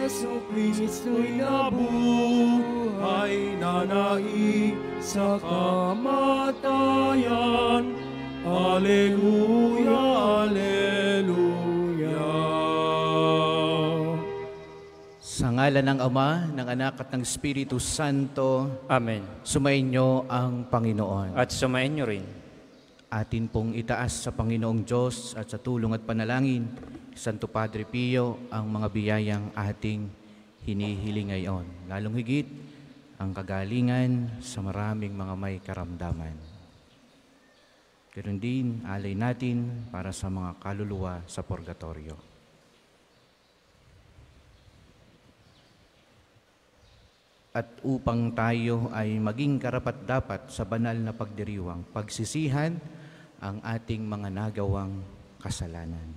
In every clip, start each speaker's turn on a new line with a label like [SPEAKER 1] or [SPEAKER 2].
[SPEAKER 1] Jesu Kristo'y nabuhay na naig sa kamatayan. Alleluia, Alleluia.
[SPEAKER 2] Sa ngalan ng Ama, ng Anak at ng Espiritu Santo.
[SPEAKER 3] Amen.
[SPEAKER 2] Sumainyo ang Panginoon.
[SPEAKER 3] At sumain nyo rin.
[SPEAKER 2] Atin pong itaas sa Panginoong Diyos at sa tulong at panalangin, Santo Padre Pio, ang mga biyayang ating hinihiling ngayon. Lalong higit ang kagalingan sa maraming mga may karamdaman. Ganoon din, alay natin para sa mga kaluluwa sa purgatorio. At upang tayo ay maging karapat-dapat sa banal na pagdiriwang, pagsisihan ang ating mga nagawang kasalanan.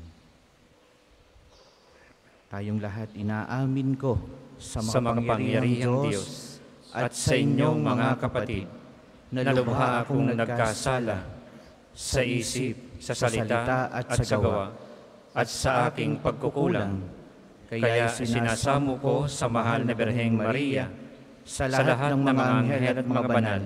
[SPEAKER 2] Tayong lahat inaamin ko sa makapangyarihang Diyos at sa inyong mga kapatid na lubha akong nagkasala sa isip, sa salita at sa gawa at sa aking pagkukulang. Kaya sinasamo ko sa mahal na Birheng Maria, sa lahat ng mga anghel at mga banal,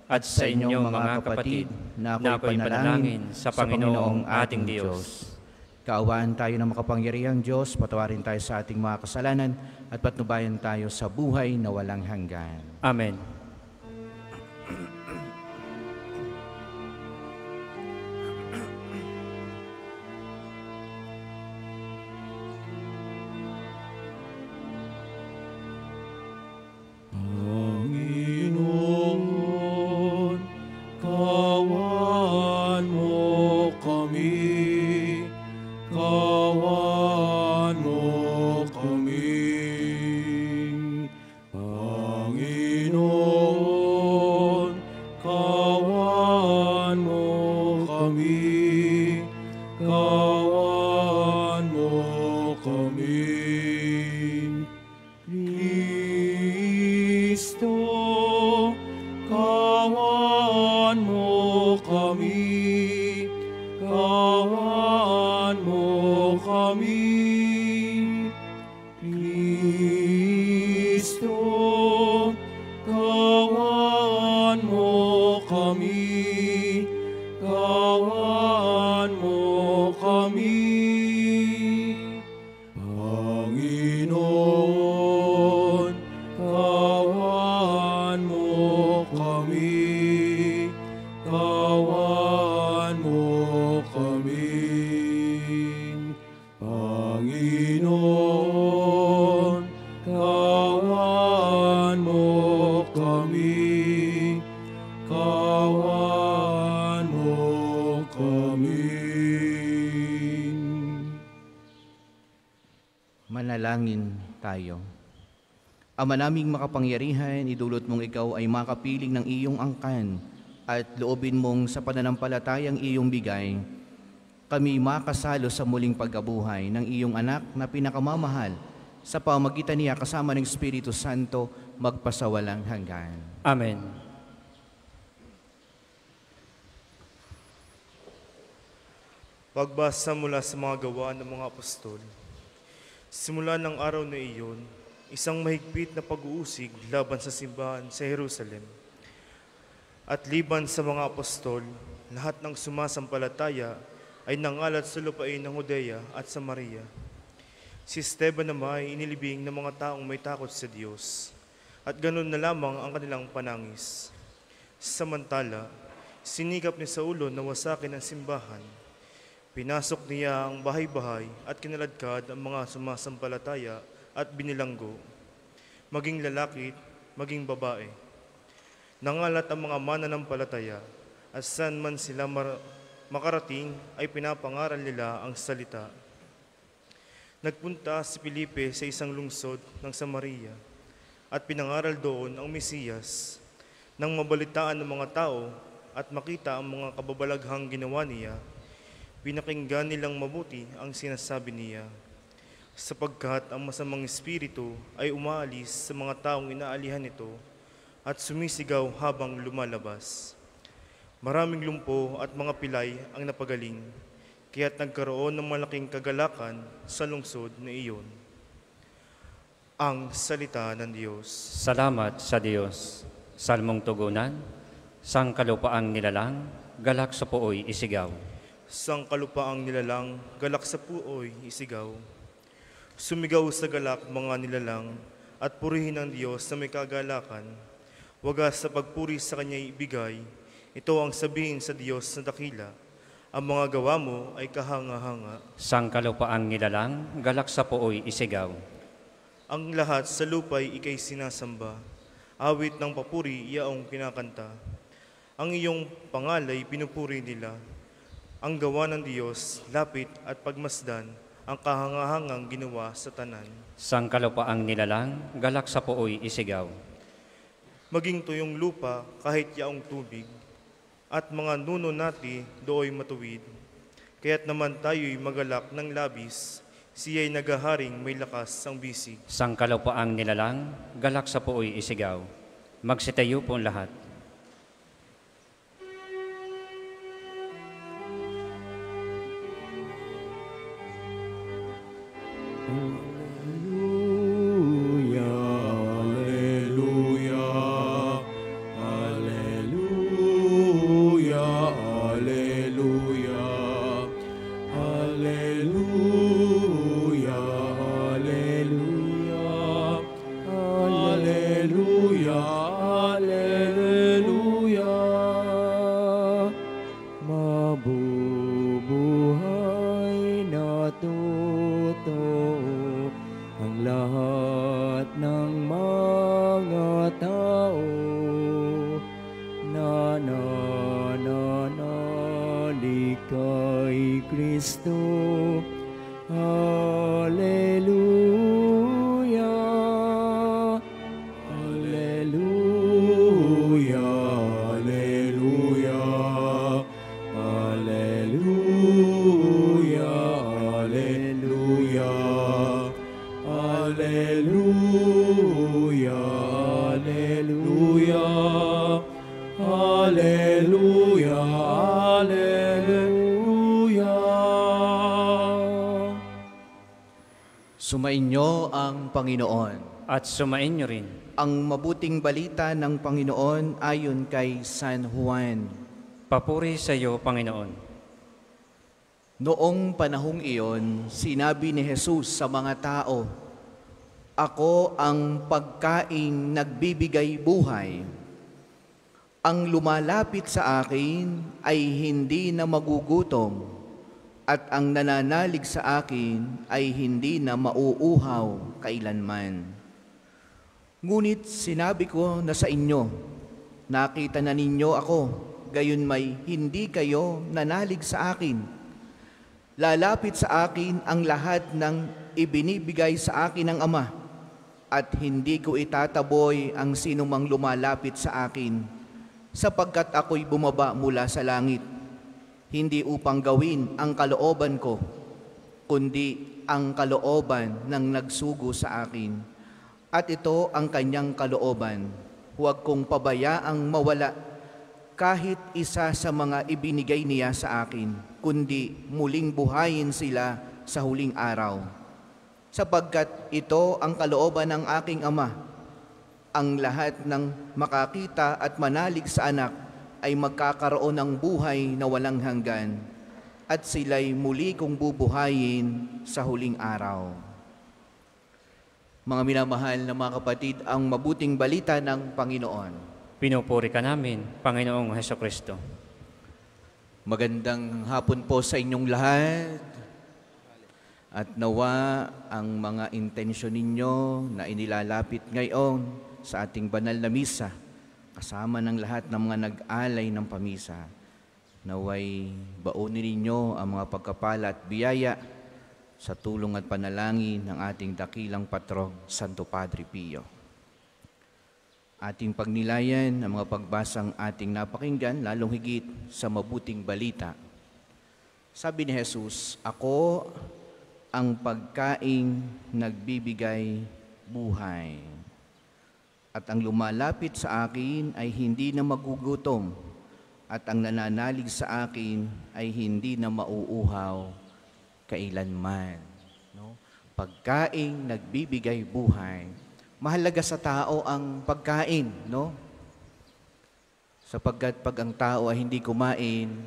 [SPEAKER 2] at sa inyong mga kapatid na ako'y panalangin sa Panginoong ating Diyos. Kaawaan tayo ng makapangyarihang Diyos, patawarin tayo sa ating mga kasalanan, at patnubayan tayo sa buhay na walang hanggan.
[SPEAKER 3] Amen.
[SPEAKER 2] Manalangin tayo. Ama naming makapangyarihan, idulot mong ikaw ay makapiling ng iyong angkan at loobin mong sa pananampalatayang iyong bigay, kami makasalo sa muling pagkabuhay ng iyong anak na pinakamamahal sa pamagitan niya kasama ng Espiritu Santo magpasawalang hanggan.
[SPEAKER 3] Amen.
[SPEAKER 4] Pagbasa mula sa mga gawa ng mga apostol. Simula ng araw na iyon, isang mahigpit na pag-uusig laban sa simbahan sa Jerusalem. At liban sa mga apostol, lahat ng sumasampalataya ay nangalat sa lupain ng Judea at Samaria. Si Esteban naman ay inilibing ng mga taong may takot sa Diyos, at ganun na lamang ang kanilang panangis. Samantala, sinikap ni Saulo na wasakin ang simbahan. Pinasok niya ang bahay-bahay at kinaladkad ang mga sumasampalataya at binilanggo, maging lalaki, maging babae. Nangalat ang mga mananampalataya at saan man sila makarating ay pinapangaral nila ang salita. Nagpunta si Felipe sa isang lungsod ng Samaria at pinangaral doon ang Mesiyas. Nang mabalitaan ng mga tao at makita ang mga kababalaghang ginawa niya, pinakinggan nilang mabuti ang sinasabi niya, sapagkat ang masamang espiritu ay umaalis sa mga taong inaalihan nito at sumisigaw habang lumalabas. Maraming lumpo at mga pilay ang napagaling, kaya't nagkaroon ng malaking kagalakan sa lungsod na iyon. Ang salita ng Diyos.
[SPEAKER 2] Salamat sa Diyos. Salmong tugunan, sang kalupaang nilalang, galak sa puoy isigaw.
[SPEAKER 4] Sang kalupaang nilalang, galak sa puoy, isigaw. Sumigaw sa galak mga nilalang, at purihin ang Diyos na may kagalakan. Wagas sa pagpuri sa Kanya ibigay, ito ang sabihin sa Diyos na dakila. Ang mga gawa mo ay kahanga-hanga.
[SPEAKER 2] Sang kalupaang nilalang, galak sa puoy isigaw.
[SPEAKER 4] Ang lahat sa lupa'y ika'y sinasamba, awit ng papuri iyaong kinakanta. Ang iyong pangalay pinupuri nila. Ang gawa ng Diyos, lapit at pagmasdan, ang kahangahangang ginawa sa tanan.
[SPEAKER 2] Sang kalupaang nilalang, galak sa puoy isigaw.
[SPEAKER 4] Maging tuyong lupa kahit yaong tubig, at mga nuno nati dooy matuwid. Kaya't naman tayo'y magalak ng labis, siya'y nagaharing may lakas ang bisig.
[SPEAKER 2] Sang kalupaang nilalang, galak sa puoy isigaw. Magsitayo po lahat.
[SPEAKER 3] Sumainyo ang Panginoon.
[SPEAKER 2] At sumainyo rin.
[SPEAKER 3] Ang mabuting balita ng Panginoon ayon kay San Juan.
[SPEAKER 2] Papuri sa iyo, Panginoon.
[SPEAKER 3] Noong panahong iyon, sinabi ni Jesus sa mga tao, "Ako ang pagkaing nagbibigay buhay. Ang lumalapit sa akin ay hindi na magugutom, at ang nananalig sa akin ay hindi na mauuhaw kailanman. Ngunit sinabi ko na sa inyo, nakita na ninyo ako, gayon may hindi kayo nanalig sa akin. Lalapit sa akin ang lahat ng ibinibigay sa akin ng Ama, at hindi ko itataboy ang sinumang lumalapit sa akin, sapagkat ako'y bumaba mula sa langit, hindi upang gawin ang kalooban ko, kundi ang kalooban ng nagsugo sa akin. At ito ang kanyang kalooban, huwag kong pabayaang mawala kahit isa sa mga ibinigay niya sa akin, kundi muling buhayin sila sa huling araw. Sapagkat ito ang kalooban ng aking Ama, ang lahat ng makakita at manalig sa anak ay magkakaroon ng buhay na walang hanggan, at sila'y muli kong bubuhayin sa huling araw." Mga minamahal na mga kapatid, ang mabuting balita ng Panginoon.
[SPEAKER 2] Pinupuri ka namin, Panginoong Hesukristo.
[SPEAKER 3] Magandang hapon po sa inyong lahat, at nawa ang mga intensyon ninyo na inilalapit ngayon sa ating banal na misa, kasama ng lahat ng mga nag-alay ng pamisa, naway baunin ninyo ang mga pagkapala at biyaya sa tulong at panalangin ng ating dakilang patron, Santo Padre Pio. Ating pagnilayan ang mga pagbasang ating napakinggan, lalong higit sa mabuting balita. Sabi ni Jesus, "Ako ang pagkaing nagbibigay buhay. At ang lumalapit sa akin ay hindi na magugutom, at ang nananalig sa akin ay hindi na mauuhaw kailanman." No? pagkaing nagbibigay buhay. Mahalaga sa tao ang pagkain, no? Sapagkat pag ang tao ay hindi kumain,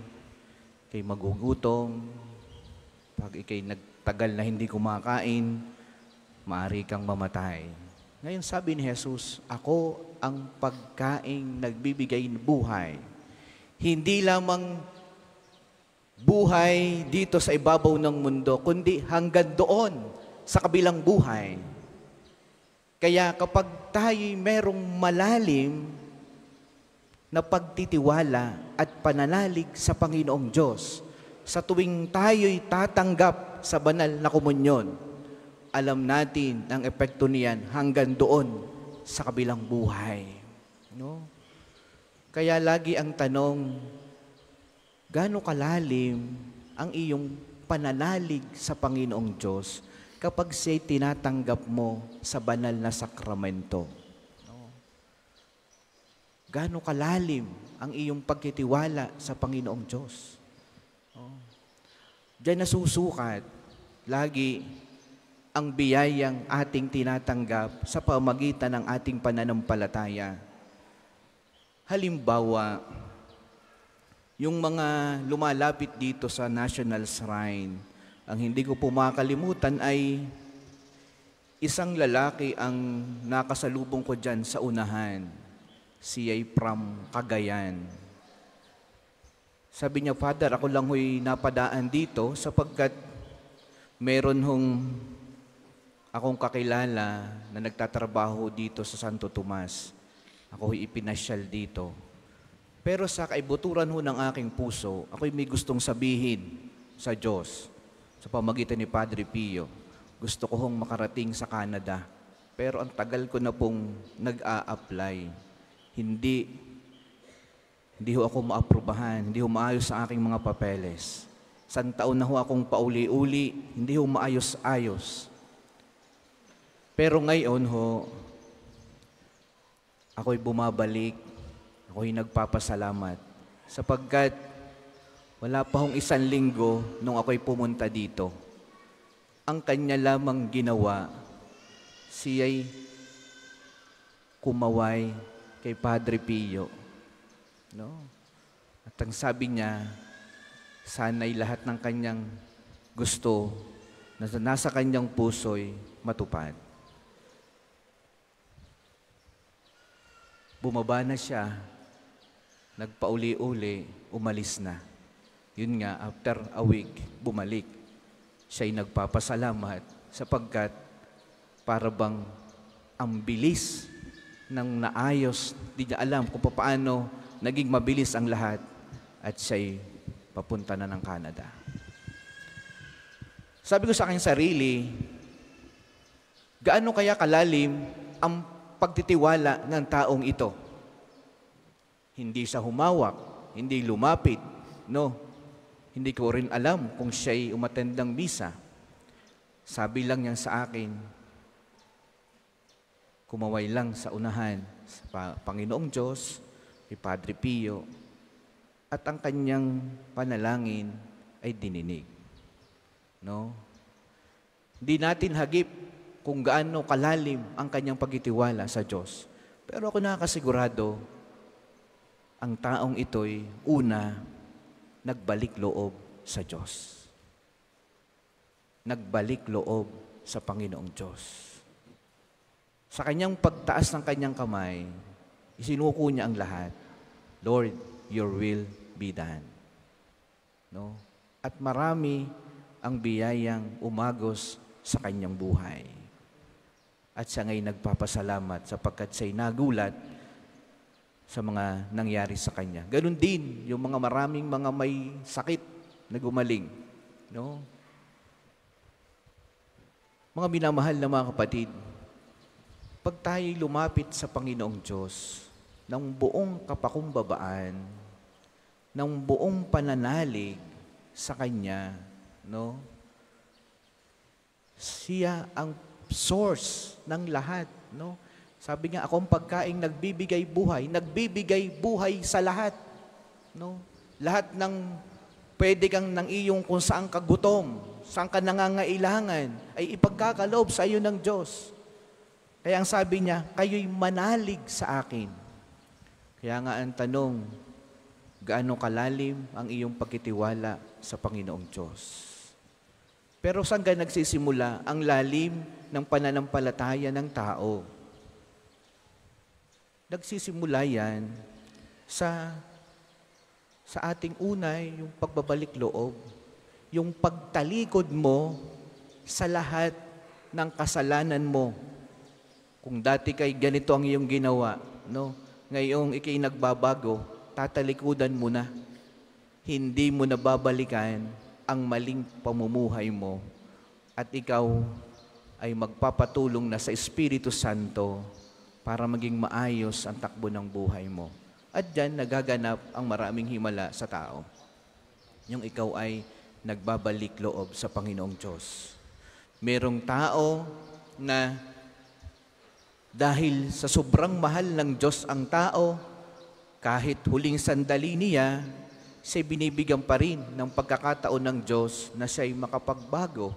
[SPEAKER 3] kay magugutom, pag ikay nagtagal na hindi kumakain, maaari kang mamatay. Ngayon sabi ni Jesus, ako ang pagkaing nagbibigay buhay. Hindi lamang buhay dito sa ibabaw ng mundo, kundi hanggang doon sa kabilang buhay. Kaya kapag tayo'y merong malalim na pagtitiwala at pananalig sa Panginoong Diyos, sa tuwing tayo'y tatanggap sa banal na komunyon, alam natin ang epekto niyan hanggang doon sa kabilang buhay. No? Kaya lagi ang tanong, gaano kalalim ang iyong pananalig sa Panginoong Diyos kapag siya'y tinatanggap mo sa banal na sakramento? No? Gaano kalalim ang iyong pagtitiwala sa Panginoong Diyos? No? Diyan nasusukat lagi ang biyayang ating tinatanggap sa pamagitan ng ating pananampalataya. Halimbawa, yung mga lumalapit dito sa National Shrine, ang hindi ko po makakalimutan ay isang lalaki ang nakasalubong ko dyan sa unahan. Siya'y from Cagayan. Sabi niya, Father, ako lang ho'y napadaan dito sapagkat meron hong akong kakilala na nagtatrabaho dito sa Santo Tomas. Ako ho'y ipinasyal dito. Pero sa kaibuturan ho ng aking puso, ako'y may gustong sabihin sa Diyos. Sa pamagitan ni Padre Pio, gusto ko hong makarating sa Canada. Pero ang tagal ko na pong nag-a-apply. Hindi ho ako maaprubahan, hindi ho maayos sa aking mga papeles. Isang taon na ho akong pauli-uli, hindi ho maayos-ayos. Pero ngayon ho, ako'y bumabalik, ako'y nagpapasalamat. Sapagkat wala pa hong 1 linggo nung ako'y pumunta dito. Ang kanya lamang ginawa, siya'y kumaway kay Padre Pio. No? At ang sabi niya, sana'y lahat ng kanyang gusto na nasa kanyang puso'y matupad. Bumaba na siya, nagpauli-uli, umalis na. Yun nga, after a week, bumalik. Siya'y nagpapasalamat sapagkat para bang ang bilis ng naayos, di niya alam kung paano naging mabilis ang lahat at siya'y papunta na ng Canada. Sabi ko sa aking sarili, gaano kaya kalalim ang pagtitiwala ng taong ito? Hindi siya humawak, hindi lumapit, no? Hindi ko rin alam kung siya'y umatendang misa. Sabi lang niya sa akin, kumaway lang sa unahan sa Panginoong Diyos, kay Padre Pio, at ang kanyang panalangin ay dininig. No? Hindi natin hagip kung gaano kalalim ang kanyang pagtitiwala sa Diyos. Pero ako nakakasigurado, ang taong ito'y una, nagbalik loob sa Diyos. Nagbalik loob sa Panginoong Diyos. Sa kanyang pagtaas ng kanyang kamay, isinuko niya ang lahat. Lord, your will be done. No? At marami ang biyayang umagos sa kanyang buhay. At siya ngayon nagpapasalamat sapagkat siya'y nagulat sa mga nangyari sa kanya. Ganun din yung mga maraming mga may sakit na gumaling. No? Mga minamahal na mga kapatid, pag tayo'y lumapit sa Panginoong Diyos ng buong kapakumbabaan, ng buong pananalig sa Kanya, no? Siya ang source ng lahat, no? Sabi nga, ako ang pagkaing nagbibigay buhay sa lahat. No? Lahat ng pwede kang ng iyong kung saan kagutom, saan ka nangangailangan, ay ipagkakaloob sa iyo ng Diyos. Kaya ang sabi niya, kayo'y manalig sa akin. Kaya nga ang tanong, gaano kalalim ang iyong pagkitiwala sa Panginoong Diyos? Pero saan ka nagsisimula ang lalim ng pananampalataya ng tao? Nagsisimula yan sa ating unay, yung pagbabalik loob, yung pagtalikod mo sa lahat ng kasalanan mo. Kung dati kay ganito ang iyong ginawa, no? Ngayong ikay nagbabago, tatalikudan mo na. Hindi mo na babalikan ang maling pamumuhay mo at ikaw ay magpapatulong na sa Espiritu Santo para maging maayos ang takbo ng buhay mo. At dyan nagaganap ang maraming himala sa tao. Yung ikaw ay nagbabalik loob sa Panginoong Diyos. Merong tao na dahil sa sobrang mahal ng Diyos ang tao, kahit huling sandali niya, siya binibigyan pa rin ng pagkakataon ng Diyos na siya'y makapagbago,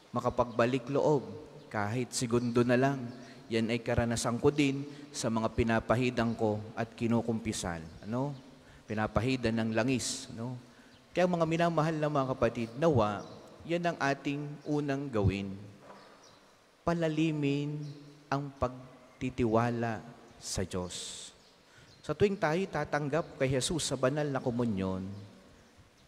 [SPEAKER 3] makapagbalik loob, kahit segundo na lang. Yan ay karanasan ko din sa mga pinapahidan ko at kinukumpisan. Pinapahidan ng langis. Kaya mga minamahal na mga kapatid, nawa, yan ang ating unang gawin. Palalimin ang pagtitiwala sa Diyos. Sa tuwing tayo tatanggap kay Jesus sa banal na komunyon,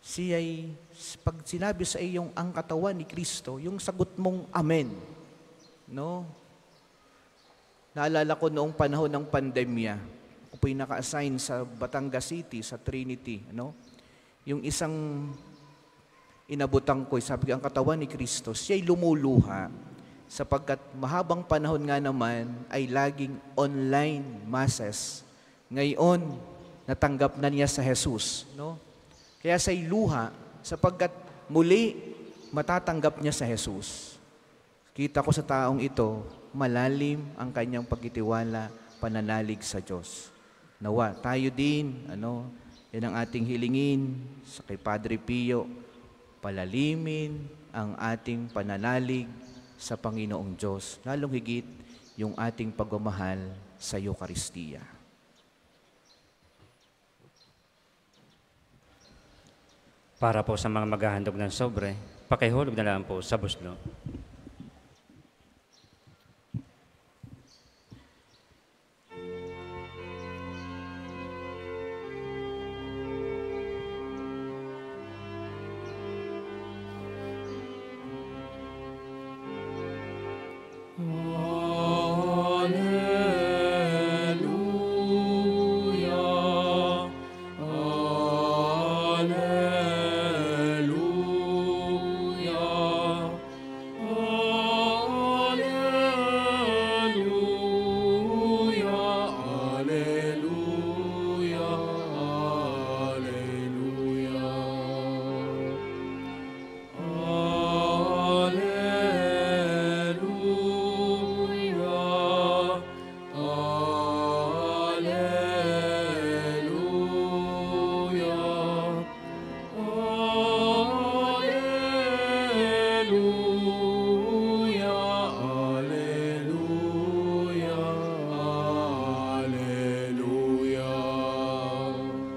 [SPEAKER 3] siya'y, pag sinabi sa iyong ang katawan ni Kristo, yung sagot mong amen. Naalala ko noong panahon ng pandemya, ako po'y naka-assign sa Batangas City, sa Trinity. Yung isang inabutan ko, sabi ko, ang katawan ni Kristo, siya'y lumuluha sapagkat mahabang panahon nga naman ay laging online masses. Ngayon, natanggap na niya sa Jesus. Kaya siya'y luha sapagkat muli matatanggap niya sa Jesus. Kita ko sa taong ito, malalim ang kanyang pagtitiwala, pananalig sa Diyos. Nawa, tayo din, yan ang ating hilingin sa kay Padre Pio, palalimin ang ating pananalig sa Panginoong Diyos, lalong higit yung ating pagmamahal sa Eucharistia.
[SPEAKER 2] Para po sa mga maghahandog ng sobre, pakihulog na lang po sa buslo.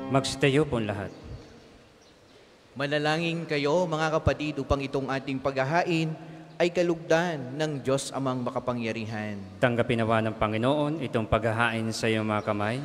[SPEAKER 2] Magsitayo po lahat.
[SPEAKER 3] Manalangin kayo mga kapatid upang itong ating paghahain ay kalugdan ng Diyos amang makapangyarihan.
[SPEAKER 2] Tanggapin nawa ng Panginoon itong paghahain sa iyong mga kamay,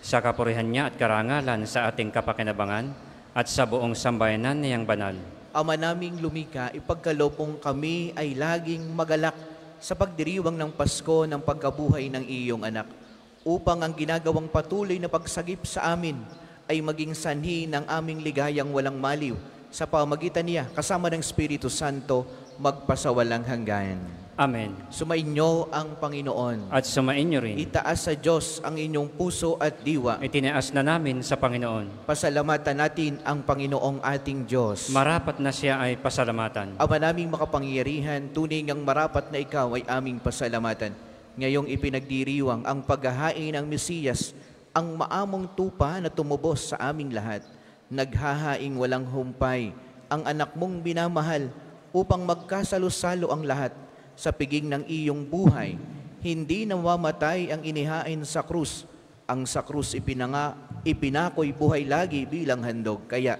[SPEAKER 2] sa kapurihan niya at karangalan sa ating kapakinabangan at sa buong sambayanan niyang banal.
[SPEAKER 3] Ama naming lumika, ipagkaloob mong kami ay laging magalak sa pagdiriwang ng Pasko ng pagkabuhay ng iyong anak, upang ang ginagawang patuloy na pagsagip sa amin ay maging sanhi ng aming ligayang walang maliw sa pamagitan niya kasama ng Espiritu Santo magpasawalang hanggan.
[SPEAKER 2] Amen.
[SPEAKER 3] Sumainyo ang Panginoon.
[SPEAKER 2] At sumainyo rin.
[SPEAKER 3] Itaas sa Diyos ang inyong puso at diwa.
[SPEAKER 2] Itinaas na namin sa Panginoon.
[SPEAKER 3] Pasalamatan natin ang Panginoong ating Diyos.
[SPEAKER 2] Marapat na siya ay pasalamatan.
[SPEAKER 3] Ama naming makapangyarihan, tunay ngang marapat na ikaw ay aming pasalamatan. Ngayong ipinagdiriwang ang paghahain ng Mesiyas, ang maamong tupa na tumubos sa aming lahat, naghahaing walang humpay, ang anak mong binamahal, upang magkasalo-salo ang lahat sa piging ng iyong buhay. Hindi namamatay ang inihain sa krus. Ang sa krus ipinako'y buhay lagi bilang handog. Kaya,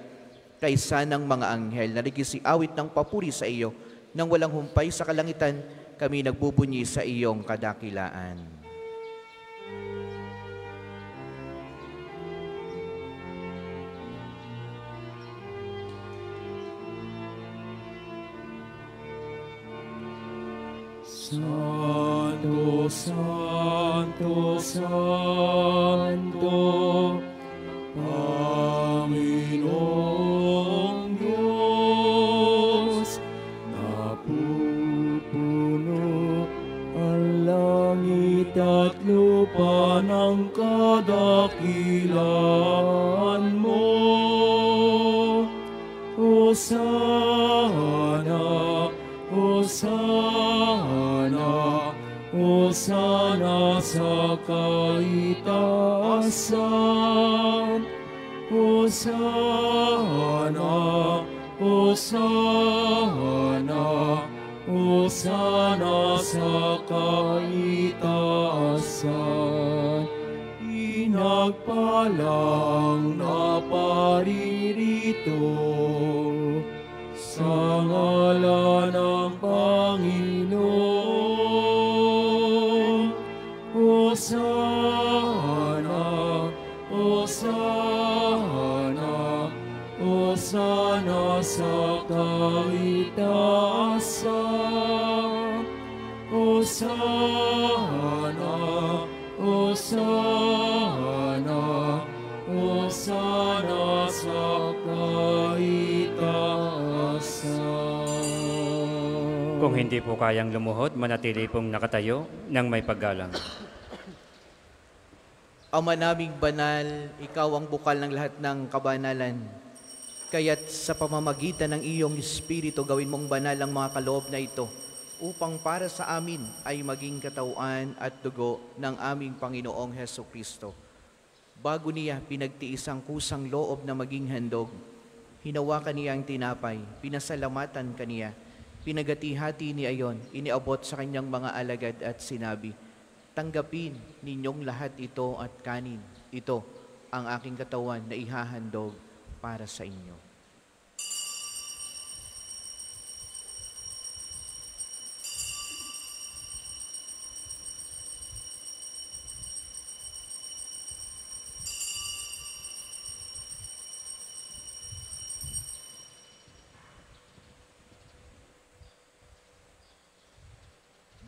[SPEAKER 3] kaysa ng mga anghel na nagisiawit ng papuri sa iyo, nang walang humpay sa kalangitan, kami nagbubunyi sa iyong kadakilaan.
[SPEAKER 1] Santo, Santo, Santo, Panginoong Diyos, napupuno ang langit at lupa ng kadakilaan mo. Hosana, Hosana, Hosana sa kaitaasan. Hosana, Hosana, Hosana sa kaitaasan. Pinagpalang na paririto sa ngalan ng Panginoon. Hosana, Hosana, Hosana sa kaitaasan. Hosana, Hosana, Hosana sa kaitaasan.
[SPEAKER 2] Kung hindi po kayang lumuhod, manatili pong nakatayo ng may paggalang.
[SPEAKER 3] Ama naming banal, ikaw ang bukal ng lahat ng kabanalan. Kaya't sa pamamagitan ng iyong Espiritu, gawin mong banal ang mga kaloob na ito, upang para sa amin ay maging katawan at dugo ng aming Panginoong Hesukristo. Bago niya pinagtiis ang kusang loob na maging handog, hinawakan niya ang tinapay, pinasalamatan kaniya, pinagati-hati ni ayon, iniabot sa kanyang mga alagad at sinabi, tanggapin ninyong lahat ito at kanin. Ito ang aking katawan na ihahandog para sa inyo.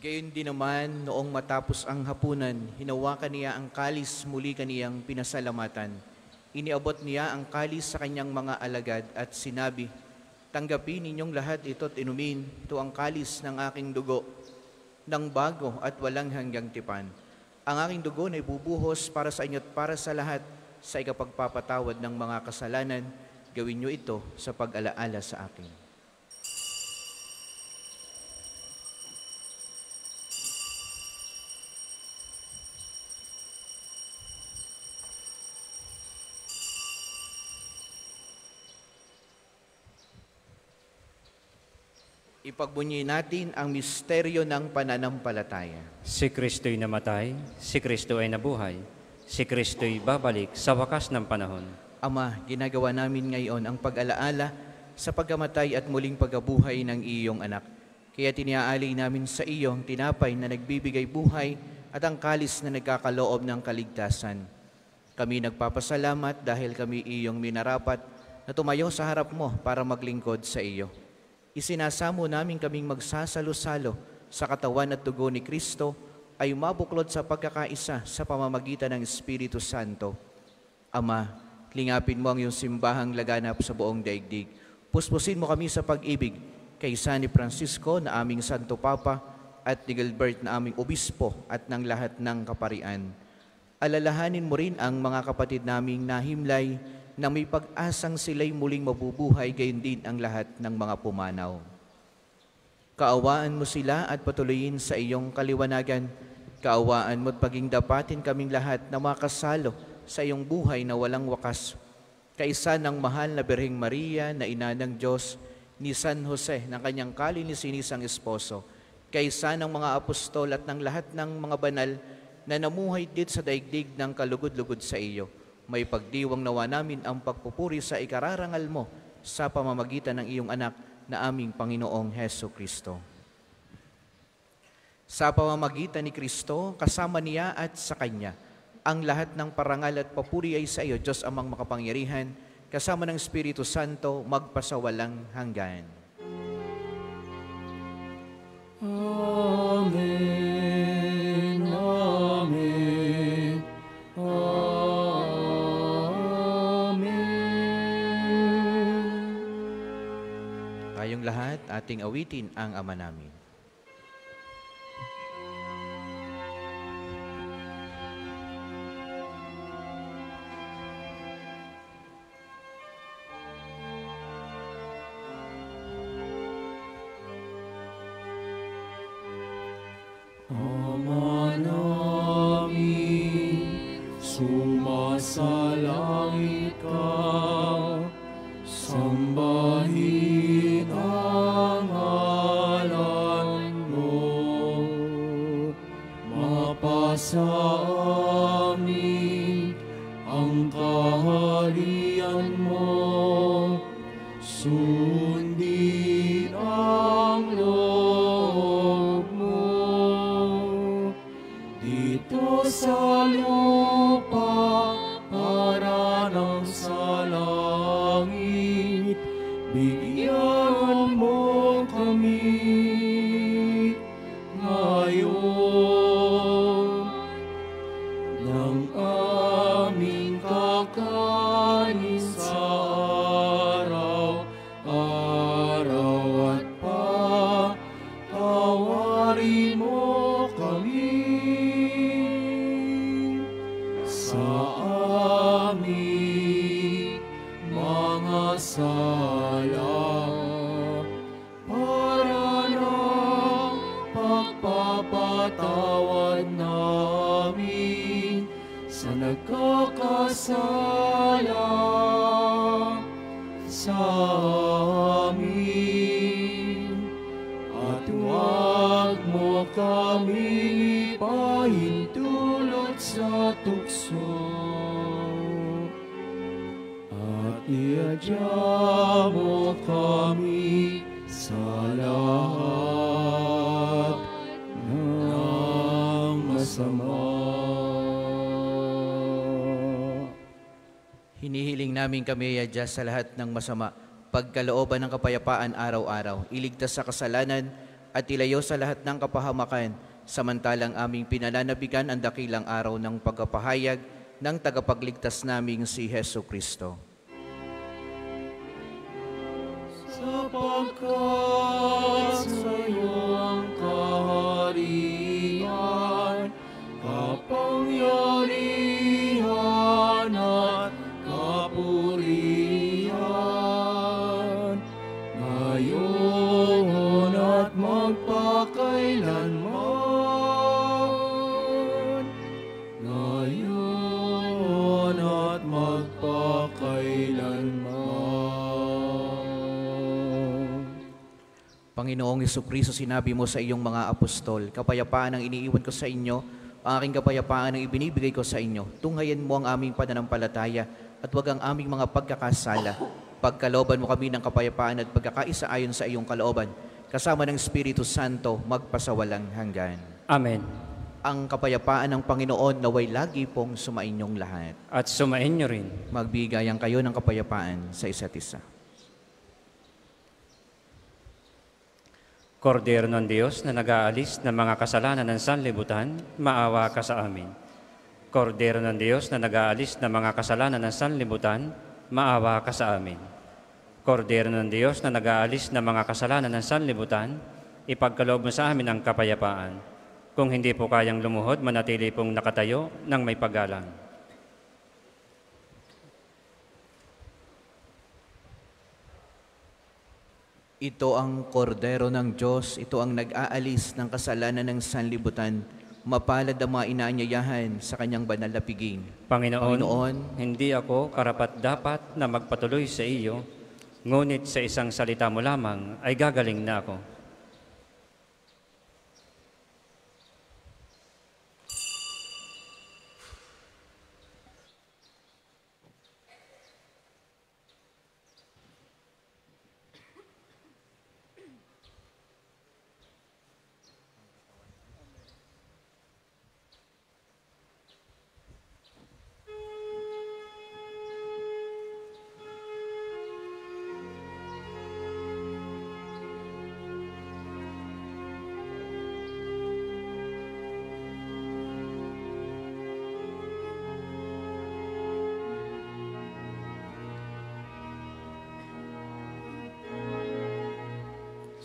[SPEAKER 3] Gayon din naman, noong matapos ang hapunan, hinawakan niya ang kalis, muli kaniyang pinasalamatan. Iniabot niya ang kalis sa kanyang mga alagad at sinabi, tanggapin ninyong lahat ito at inumin, ito ang kalis ng aking dugo, ng bago at walang hanggang tipan. Ang aking dugo na ibubuhos para sa inyo at para sa lahat sa ikapagpapatawad ng mga kasalanan. Gawin niyo ito sa pag-alaala sa akin. Ipagbunyi natin ang misteryo ng pananampalataya.
[SPEAKER 2] Si Kristo'y namatay, si Kristo ay nabuhay, si Kristo'y babalik sa wakas ng panahon.
[SPEAKER 3] Ama, ginagawa namin ngayon ang pag-alaala sa pagkamatay at muling pagkabuhay ng iyong anak. Kaya tiniaalay namin sa iyo ang tinapay na nagbibigay buhay at ang kalis na nagkakaloob ng kaligtasan. Kami nagpapasalamat dahil kami iyong minarapat na tumayo sa harap mo para maglingkod sa iyo. Isinasamo namin kaming magsasalo-salo sa katawan at dugo ni Kristo ay mabuklod sa pagkakaisa sa pamamagitan ng Espiritu Santo. Ama, lingapin mo ang iyong simbahang laganap sa buong daigdig. Puspusin mo kami sa pag-ibig kay San Francisco na aming Santo Papa at ni Gilbert na aming Obispo at ng lahat ng kaparian. Alalahanin mo rin ang mga kapatid naming nahimlay na may pag-asang sila'y muling mabubuhay, gayon din ang lahat ng mga pumanaw. Kaawaan mo sila at patuloyin sa iyong kaliwanagan. Kaawaan mo at paging dapatin kaming lahat na makasalo sa iyong buhay na walang wakas. Kaisa ng mahal na Birheng Maria na Ina ng Diyos, ni San Jose ng kanyang kalininisang esposo, kaysa ng mga apostol at ng lahat ng mga banal na namuhay dit sa daigdig ng kalugod-lugod sa iyo. May pagdiwang nawa namin ang pagpupuri sa ikararangal mo sa pamamagitan ng iyong anak na aming Panginoong Heso Kristo. Sa pamamagitan ni Kristo, kasama niya at sa Kanya, ang lahat ng parangal at papuri ay sa iyo, Diyos Amang makapangyarihan, kasama ng Espiritu Santo, magpasawalang hanggan.
[SPEAKER 1] Amen. Amen. Amen.
[SPEAKER 3] Tayong lahat, ating awitin ang Ama namin.
[SPEAKER 1] Ama namin, sumasalangit ka, sambahin ang ngalan mo, mapasa amin ang kaharian mo, sundin ang loob mo, dito sa lupa para ng sa langit, bigyan mo kami ngayon ng aming kakanin sa araw-araw at patawarin mo kami sa aming mga sala, para ng pagpapatawad namin sa nagkakasala sa amin. At huwag mo kaming ipahintulot sa tukso, at iadya mo kami sa lahat ng masama.
[SPEAKER 3] Hinihiling namin kami iadya sa lahat ng masama, pagkalooban ng kapayapaan araw-araw, iligtas sa kasalanan at ilayo sa lahat ng kapahamakan, samantalang aming pinananabigan ang dakilang araw ng pagkapahayag ng tagapagligtas naming si Heso Kristo.
[SPEAKER 1] Sapagkat sa iyo ang kaharian, kapangyarihan at kapurihan, ngayon at magpakailanman. Ngayon at magpakailanman.
[SPEAKER 3] Panginoong Jesucristo, sinabi mo sa iyong mga apostol, kapayapaan ang iniiwan ko sa inyo, ang aking kapayapaan ang ibinibigay ko sa inyo. Tunghayan mo ang aming pananampalataya at huwag ang aming mga pagkakasala. Pagkalooban mo kami ng kapayapaan at pagkakaisa ayon sa iyong kalooban, kasama ng Espiritu Santo, magpasawalang hanggan.
[SPEAKER 2] Amen.
[SPEAKER 3] Ang kapayapaan ng Panginoon naway lagi pong sumainyong lahat.
[SPEAKER 2] At sumainyo rin.
[SPEAKER 3] Magbigayan kayo ng kapayapaan sa isa't isa.
[SPEAKER 2] Kordero ng Diyos na nag-aalis ng mga kasalanan ng sanlibutan, maawa ka sa amin. Kordero ng Diyos na nag-aalis ng mga kasalanan ng sanlibutan, maawa ka sa amin. Kordero ng Diyos na nag-aalis ng mga kasalanan ng sanlibutan, ipagkaloob mo sa amin ang kapayapaan. Kung hindi po kayang lumuhod, manatili pong nakatayo ng may paggalang.
[SPEAKER 3] Ito ang kordero ng Diyos, ito ang nag-aalis ng kasalanan ng sanlibutan. Mapalad ang mga inaanyayahan sa kanyang banal na piging.
[SPEAKER 2] Panginoon, hindi ako karapat-dapat na magpatuloy sa iyo, Ngunit sa isang salita mo lamang ay gagaling na ako.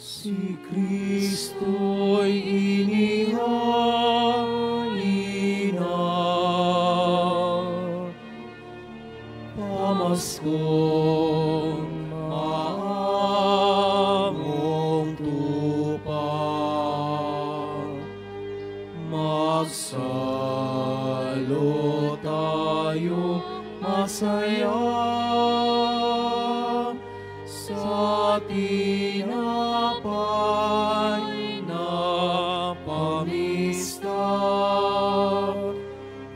[SPEAKER 1] Si Kristo'y inihain na, pamaskong maamong tupa, magsalo tayo masaya sa tinapay na pamista,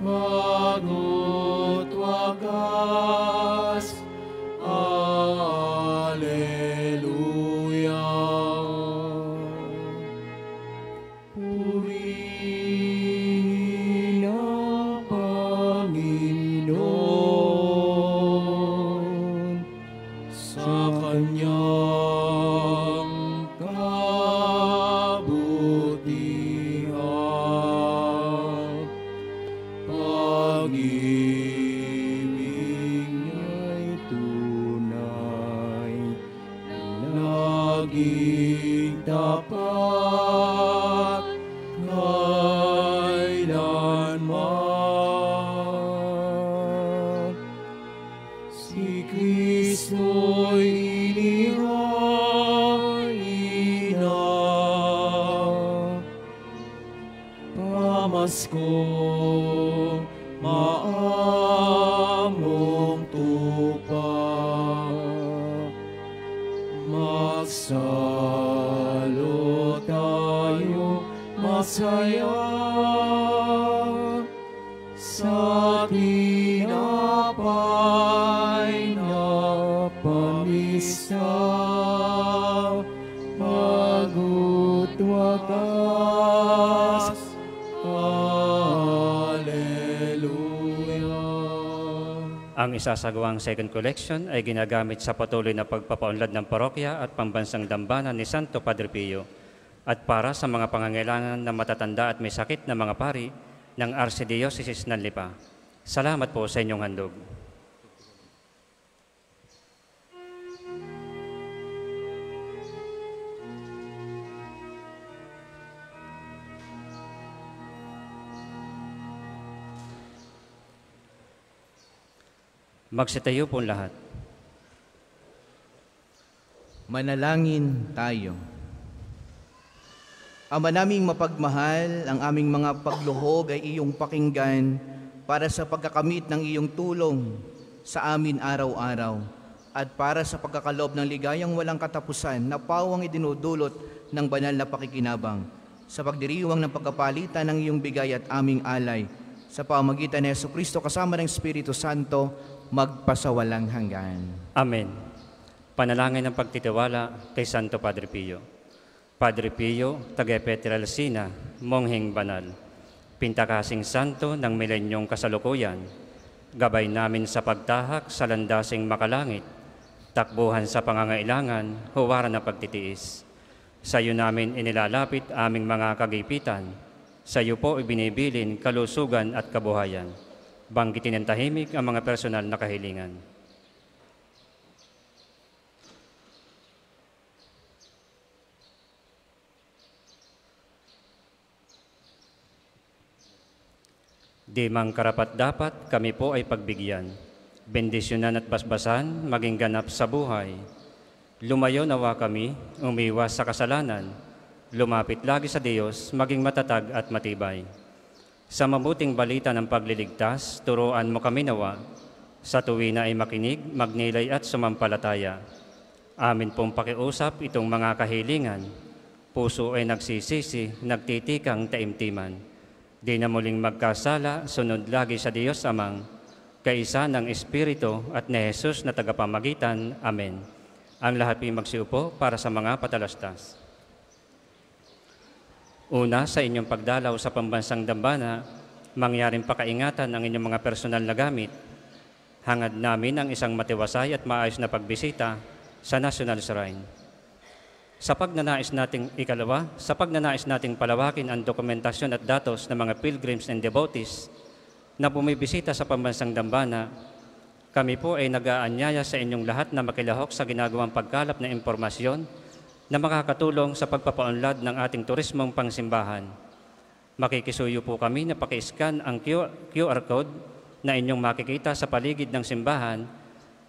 [SPEAKER 1] bago't wagas. Alleluia. Purihin ang Panginoon sa Kanyang kabutihan. Pag-ibig niya'y tunay, laging tapat kailanman. Si Kristo'y inihain na, pamaskong maamong tupa, magsalo tayo masaya sa tinapay na pamista, bago't wakas. Alleluia.
[SPEAKER 2] Ang isasagawang second collection ay ginagamit sa patuloy na pagpapaunlad ng parokya at pambansang dambana ni Santo Padre Pio at para sa mga pangangailangan na matatanda at may sakit na mga pari ng Archdiocese ng Lipa. Salamat po sa inyong handog. Magsitayo po lahat.
[SPEAKER 3] Manalangin tayo. Ama naming mapagmahal, ang aming mga pagluhog ay iyong pakinggan para sa pagkakamit ng iyong tulong sa amin araw-araw at para sa pagkakaloob ng ligayang walang katapusan na pawang idinudulot ng banal na pakikinabang sa pagdiriwang ng pagkapalitan ng iyong bigay at aming alay sa pamagitan ni Jesucristo kasama ng Espiritu Santo magpasawalang hanggan.
[SPEAKER 2] Amen. Panalangin ng pagtitiwala kay Santo Padre Pio. Padre Pio, taga Pietrelcina, mongheng banal, pintakasing santo ng milenyong kasalukuyan, gabay namin sa pagtahak sa landasing makalangit, takbuhan sa pangangailangan, huwaran na pagtitiis. Sa iyo namin inilalapit aming mga kagipitan, sa iyo po ibinibilin kalusugan at kabuhayan. Banggitin ng tahimik ang mga personal na kahilingan. Di mang karapat-dapat kami po ay pagbigyan, bendisyonan at basbasan maging ganap sa buhay. Lumayo nawa kami, umiwas sa kasalanan, lumapit lagi sa Diyos, maging matatag at matibay. Sa mabuting balita ng pagliligtas, turuan mo kami nawa, sa tuwi na ay makinig, magnilay at sumampalataya. Amin pong pakiusap itong mga kahilingan. Puso ay nagsisisi, nagtitikang taimtiman. Di na muling magkasala, sunod lagi sa Diyos Amang, kaisa ng Espiritu at ni Jesus na tagapamagitan. Amen. Ang lahat ay magsiupo para sa mga patalastas. Una, sa inyong pagdalaw sa pambansang dambana, mangyaring pakaingatan ang inyong mga personal na gamit. Hangad namin ang isang matiwasay at maayos na pagbisita sa National Shrine. Sa pagnanais nating palawakin ang dokumentasyon at datos ng mga pilgrims and devotees na bumibisita sa pambansang dambana, kami po ay nag-aanyaya sa inyong lahat na makilahok sa ginagawang pagkalap ng impormasyon na makakatulong sa pagpapaunlad ng ating turismong pangsimbahan. Makikisuyo po kami na paki-scan ang QR code na inyong makikita sa paligid ng simbahan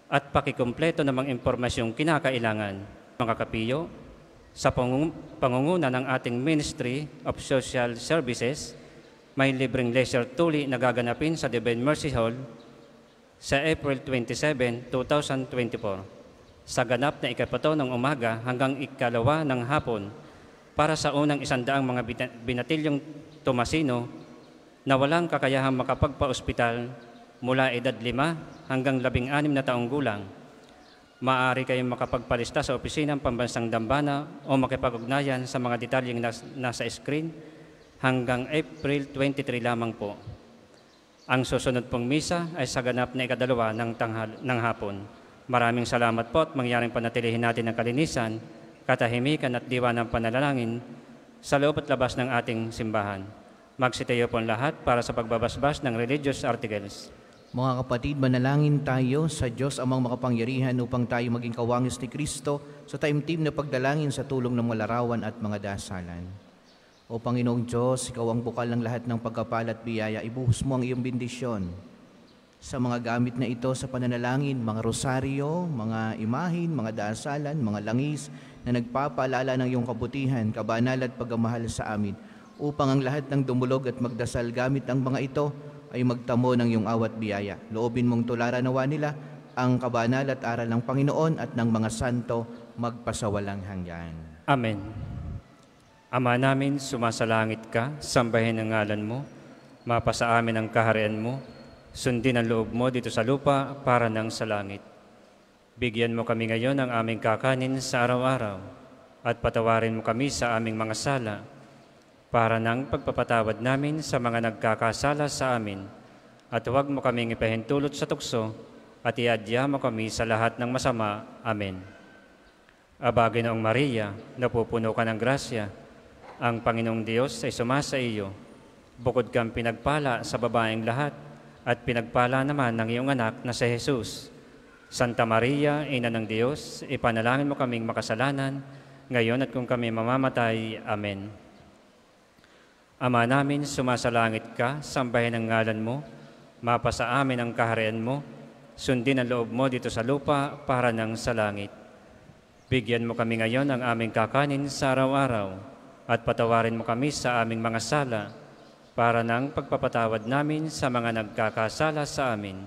[SPEAKER 2] at pakikumpleto ng mga impormasyong kinakailangan. Mga kapiyo, sa pangunguna ng ating Ministry of Social Services, may libreng leisure tuli na gaganapin sa Divine Mercy Hall sa April 27, 2024, sa ganap na ika-7 ng umaga hanggang ika-2 ng hapon para sa unang 100 mga binatilyong Tomasino na walang kakayahang makapagpa-ospital mula edad 5 hanggang 16 na taong gulang. Maaari kayong makapagpalista sa opisina ng Pambansang Dambana o makipag-ugnayan sa mga detalyeng nasa screen hanggang April 23 lamang po. Ang susunod pong misa ay sa ganap na ika-2 ng hapon. Maraming salamat po at mangyaring panatilihin natin ang kalinisan, katahimikan at diwa ng panalangin sa loob at labas ng ating simbahan. Magsitayo po lahat para sa pagbabasbas ng religious articles.
[SPEAKER 3] Mga kapatid, manalangin tayo sa Diyos amang makapangyarihan upang tayo maging kawangis ni Kristo sa taimtim na pagdalangin sa tulong ng mga larawan at mga dasalan. O Panginoong Diyos, Ikaw ang bukal ng lahat ng pagkapala at biyaya, ibuhos mo ang iyong bendisyon sa mga gamit na ito sa pananalangin, mga rosaryo, mga imahin, mga dasalan, mga langis na nagpapaalala ng iyong kabutihan, kabanal at pagmamahal sa amin, upang ang lahat ng dumulog at magdasal gamit ang mga ito ay magtamo ng iyong awat biyaya. Loobin mong tularan nawa nila ang kabanal at aral ng Panginoon at ng mga santo magpasawalang hanggan.
[SPEAKER 2] Amen. Ama namin, sumasalangit ka, sambahin ang ngalan mo, mapasa amin ang kaharian mo, sundin ang loob mo dito sa lupa para nang sa langit. Bigyan mo kami ngayon ng aming kakanin sa araw-araw at patawarin mo kami sa aming mga sala para nang pagpapatawad namin sa mga nagkakasala sa amin at huwag mo kaming ipahintulot sa tukso at iadya mo kami sa lahat ng masama. Amen. Aba, Ginoong Maria, napupuno ka ng grasya, ang Panginoong Diyos ay sumasa iyo. Bukod kang pinagpala sa babaeng lahat, at pinagpala naman ng iyong anak na si Jesus. Santa Maria, Ina ng Diyos, ipanalangin mo kaming makasalanan, ngayon at kung kami mamamatay. Amen. Ama namin, sumasalangit ka, sambahin ang ngalan mo, mapasa amin ang kaharian mo, sundin ang loob mo dito sa lupa para nang sa langit. Bigyan mo kami ngayon ng aming kakanin sa araw-araw, at patawarin mo kami sa aming mga sala, para nang pagpapatawad namin sa mga nagkakasala sa amin.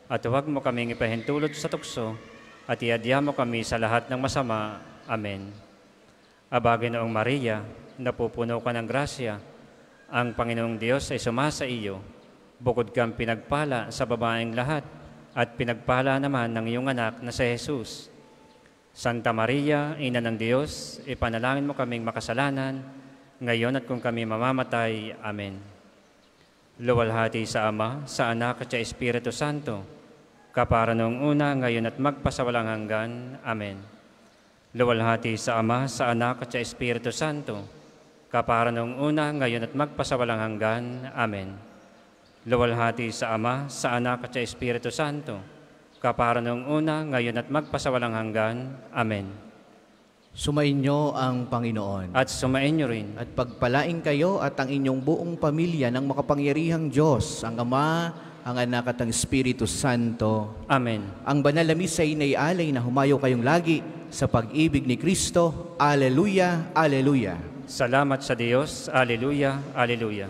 [SPEAKER 2] At huwag mo kaming ipahintulot sa tukso, at iadya mo kami sa lahat ng masama. Amen. Aba, Ginoong Maria, napupuno ka ng grasya, ang Panginoong Diyos ay sumasa iyo. Bukod kang pinagpala sa babaeng lahat, at pinagpala naman ng iyong anak na si Jesus. Santa Maria, Ina ng Diyos, ipanalangin mo kaming makasalanan, ngayon at kung kami mamamatay. Amen. Luwalhati sa Ama, sa Anak at sa Espiritu Santo, kapara noong una, ngayon at magpasawalang hanggan. Amen. Luwalhati sa Ama, sa Anak at sa Espiritu Santo, kapara noong una, ngayon at magpasawalang hanggan. Amen. Luwalhati sa Ama, sa Anak at sa Espiritu Santo, kapara noong una, ngayon at magpasawalang hanggan. Amen.
[SPEAKER 3] Sumainyo ang Panginoon.
[SPEAKER 2] At sumainyo rin.
[SPEAKER 3] At pagpalain kayo at ang inyong buong pamilya ng makapangyarihang Diyos, ang Ama, ang Anak at ang Espiritu Santo.
[SPEAKER 2] Amen.
[SPEAKER 3] Ang banal na misa ay naialay na humayo kayong lagi sa pag-ibig ni Kristo. Alleluia, alleluia.
[SPEAKER 2] Salamat sa Diyos. Alleluia, alleluia.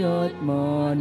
[SPEAKER 1] at manunubos.